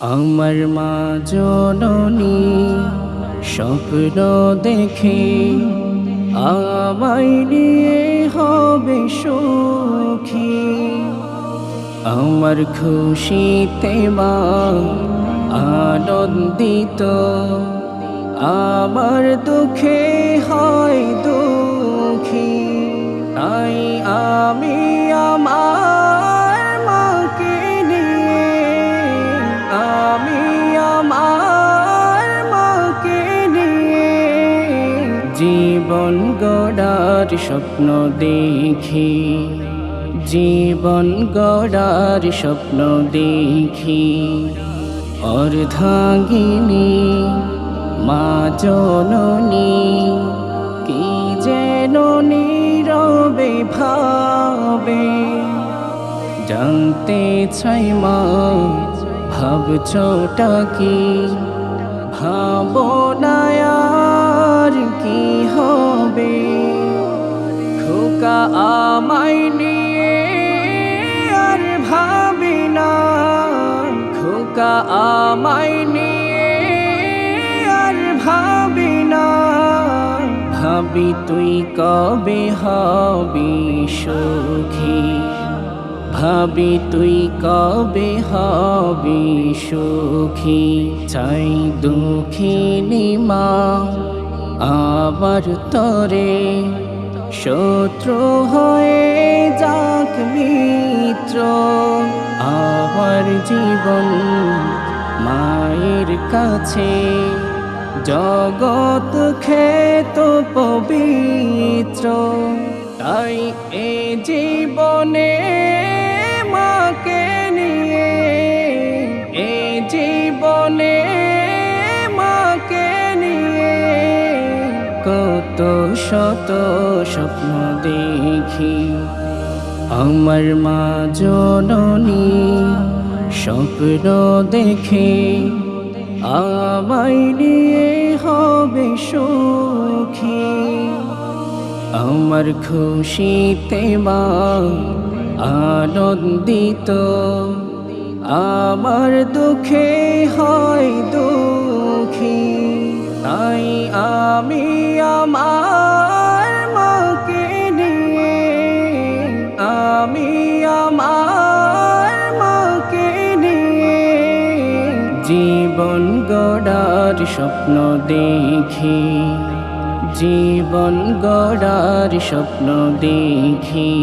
আমার মা জননী স্বপ্ন দেখে আমায় নিয়ে হবে সুখী। আমার খুশিতে মা আনন্দিত, আমার দুঃখে হয় দুঃখী। তাই আমি আমার মাকে নিয়ে আমি আমার মাকে নিয়ে জীবন গড়ার স্বপ্ন দেখি, জীবন গড়ার স্বপ্ন দেখি। অর্ধাঙ্গিনী মা জননী কি যেন নীরবে ভাবে, জানতে চাই মা ভাবছোটা কি, ভাবনায়ার কি হবে। খোকা আমায় নিয়ে আর ভাবি না, খোকা আমায় নিয়ে আর ভাবি না। ভাবি তুই কবে হবি সুখী, ভাবি তুই কবে হবি সুখী। চাই দুঃখিনী মা আবার তরে শত্রু হয়ে যাক মিত্র। আবার জীবন মায়ের কাছে জগৎ খেত পবিত্র। তাই এ জীবনে মাকে নিয়ে, এ জীবনে মাকে নিয়ে কত শত স্বপ্ন দেখি। আমার মা জননী স্বপ্ন দেখে আমায় নিয়ে হবে সুখী। আমার খুশিতে মা আনন্দিত, আমার দুঃখে হয় দুঃখী। তাই আমি আমার মাকে নিয়ে আমি আমার মাকে নিয়ে জীবন গড়ার স্বপ্ন দেখি, জীবন গড়ার স্বপ্ন দেখি।